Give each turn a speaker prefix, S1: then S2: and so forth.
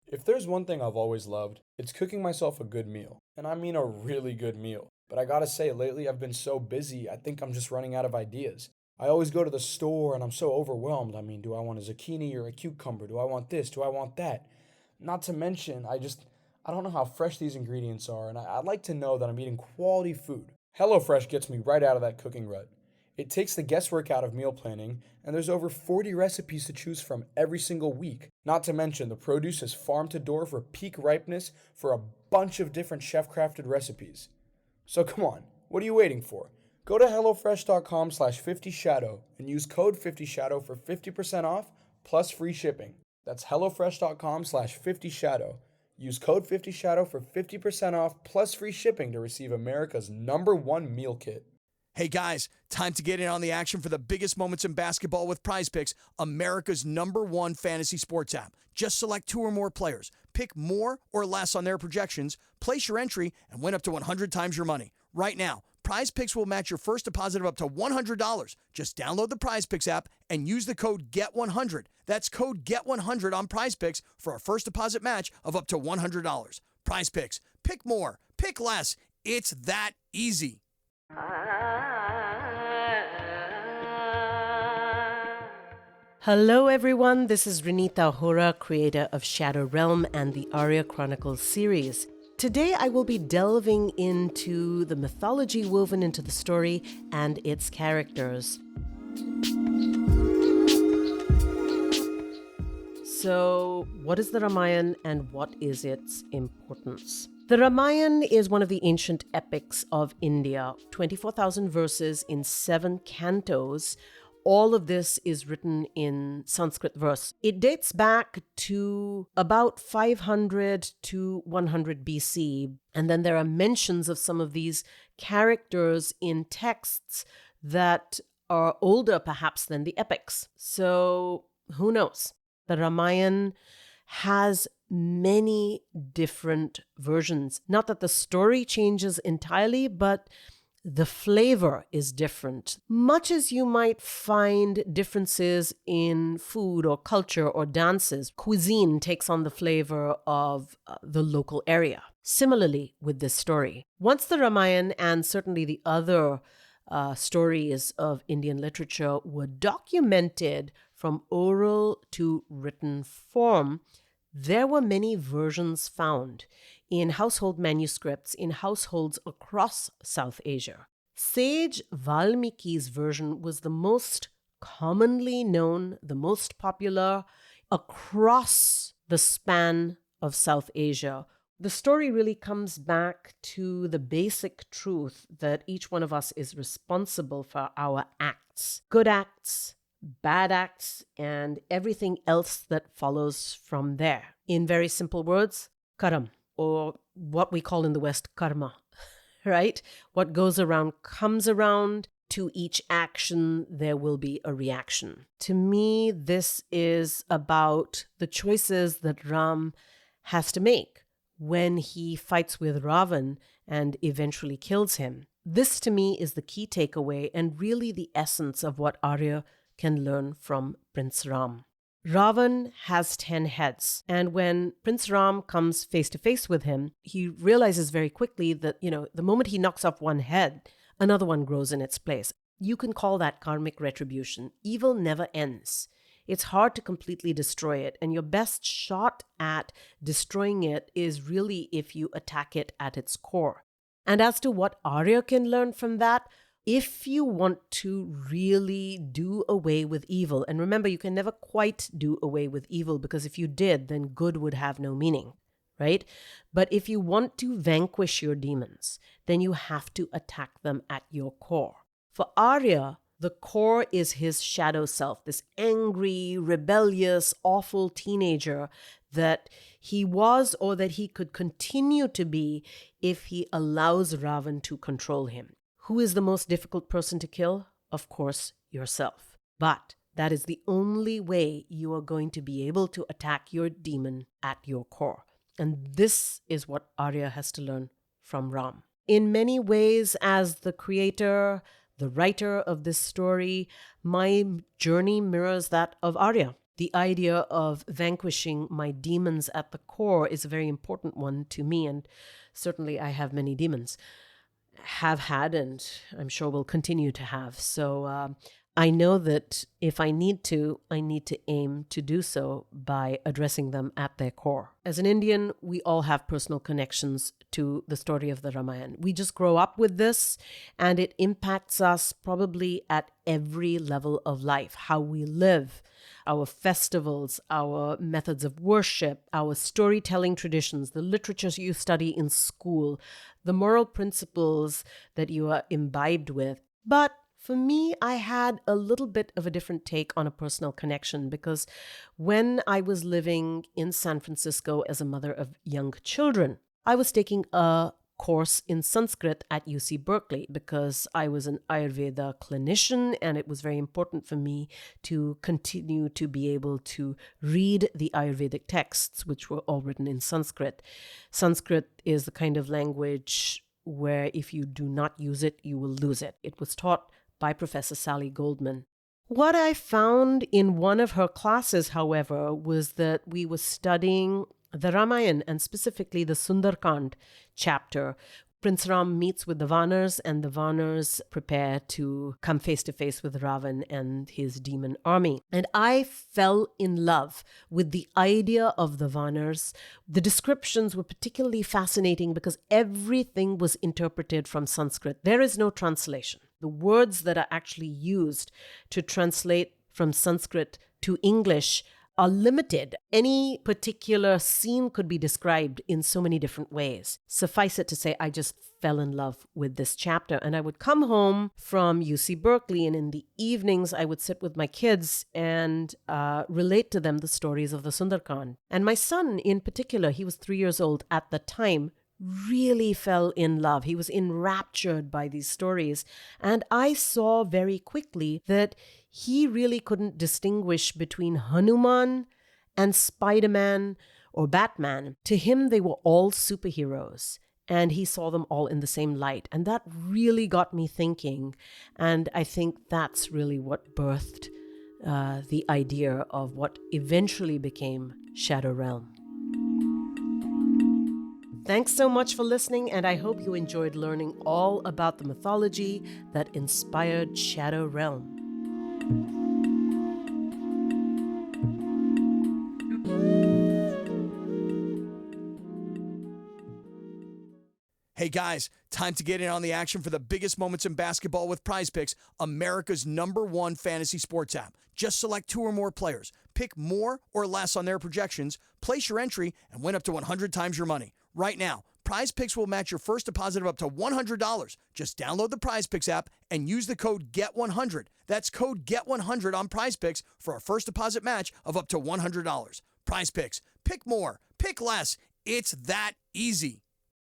S1: If there's one thing I've always loved, it's cooking myself a good meal. And I mean a really good meal. But I gotta say, lately I've been so busy, I think I'm just running out of ideas. I always go to the store and I'm so overwhelmed. I mean, do I want a zucchini or a cucumber? Do I want this? Do I want that? Not to mention, I don't know how fresh these ingredients are, and I'd like to know that I'm eating quality food. HelloFresh gets me right out of that cooking rut. It takes the guesswork out of meal planning, and there's over 40 recipes to choose from every single week. Not to mention, the produce is farm to door for peak ripeness for a bunch of different chef crafted recipes. So come on, what are you waiting for? Go to hellofresh.com/50shadow and use code 50shadow for 50% off plus free shipping. That's hellofresh.com/50shadow. Use code 50shadow for 50% off plus free shipping to receive America's #1 meal kit.
S2: Hey guys, time to get in on the action for the biggest moments in basketball with Prize Picks, America's #1 fantasy sports app. Just select 2 or more players, pick more or less on their projections, place your entry, and win up to 100 times your money. Right now, Prize Picks will match your first deposit of up to $100. Just download the Prize Picks app and use the code GET100. That's code GET100 on Prize Picks for a first deposit match of up to $100. Prize Picks. Pick more. Pick less. It's that easy.
S3: Hello everyone, this is Renita Hora, creator of Shadow Realm and the Arya Chronicles series. Today I will be delving into the mythology woven into the story and its characters. So, what is the Ramayana and what is its importance? The Ramayana is one of the ancient epics of India, 24,000 verses in 7 cantos. All of this is written in Sanskrit verse. It dates back to about 500 to 100 BC, and then there are mentions of some of these characters in texts that are older perhaps than the epics. So, who knows? The Ramayana has many different versions. Not that the story changes entirely, but the flavor is different. Much as you might find differences in food or culture or dances, cuisine takes on the flavor of the local area. Similarly with this story. Once the Ramayana and certainly the other stories of Indian literature were documented from oral to written form, there were many versions found in household manuscripts in households across South Asia. Sage Valmiki's version was the most commonly known, the most popular across the span of South Asia. The story really comes back to the basic truth that each one of us is responsible for our acts, good acts, bad acts, and everything else that follows from there. In very simple words, karam, or what we call in the West karma, right? What goes around comes around. To each action, there will be a reaction. To me, this is about the choices that Ram has to make when he fights with Ravan and eventually kills him. This, to me, is the key takeaway and really the essence of what Arya can learn from Prince Ram. Ravan has 10 heads, and when Prince Ram comes face to face with him, he realizes very quickly that, the moment he knocks off one head, another one grows in its place. You can call that karmic retribution. Evil never ends. It's hard to completely destroy it, and your best shot at destroying it is really if you attack it at its core. And as to what Arya can learn from that, if you want to really do away with evil, and remember, you can never quite do away with evil, because if you did, then good would have no meaning, right? But if you want to vanquish your demons, then you have to attack them at your core. For Arya, the core is his shadow self, this angry, rebellious, awful teenager that he was or that he could continue to be if he allows Ravan to control him. Who is the most difficult person to kill? Of course, yourself. But that is the only way you are going to be able to attack your demon at your core. And this is what Arya has to learn from Ram. In many ways, as the creator, the writer of this story, my journey mirrors that of Arya. The idea of vanquishing my demons at the core is a very important one to me, and certainly I have many demons. Have had, and I'm sure will continue to have. So I know that if I need to aim to do so by addressing them at their core. As an Indian, we all have personal connections to the story of the Ramayana. We just grow up with this, and it impacts us probably at every level of life, how we live, our festivals, our methods of worship, our storytelling traditions, the literatures you study in school, the moral principles that you are imbibed with. But for me, I had a little bit of a different take on a personal connection because when I was living in San Francisco as a mother of young children, I was taking a course in Sanskrit at UC Berkeley because I was an Ayurveda clinician, and it was very important for me to continue to be able to read the Ayurvedic texts, which were all written in Sanskrit. Sanskrit is the kind of language where if you do not use it, you will lose it. It was taught by Professor Sally Goldman. What I found in one of her classes, however, was that we were studying the Ramayana, and specifically the Sundarkand chapter. Prince Ram meets with the Vanars, and the Vanars prepare to come face to face with Ravan and his demon army. And I fell in love with the idea of the Vanars. The descriptions were particularly fascinating because everything was interpreted from Sanskrit. There is no translation. The words that are actually used to translate from Sanskrit to English are limited. Any particular scene could be described in so many different ways. Suffice it to say, I just fell in love with this chapter. And I would come home from UC Berkeley, and in the evenings, I would sit with my kids and relate to them the stories of the Sundarkand. And my son, in particular, he was 3 years old at the time, really fell in love. He was enraptured by these stories. And I saw very quickly that he really couldn't distinguish between Hanuman and Spider-Man or Batman. To him, they were all superheroes, and he saw them all in the same light. And that really got me thinking. And I think that's really what birthed the idea of what eventually became Shadow Realm. Thanks so much for listening, and I hope you enjoyed learning all about the mythology that inspired Shadow Realm.
S2: Hey guys, time to get in on the action for the biggest moments in basketball with Prize Picks, America's #1 fantasy sports app. Just select 2 or more players, pick more or less on their projections, place your entry, and win up to 100 times your money. Right now, Prize Picks will match your first deposit of up to $100. Just download the Prize Picks app and use the code GET100. That's code GET100 on Prize Picks for a first deposit match of up to $100. Prize Picks. Pick more. Pick less. It's that easy.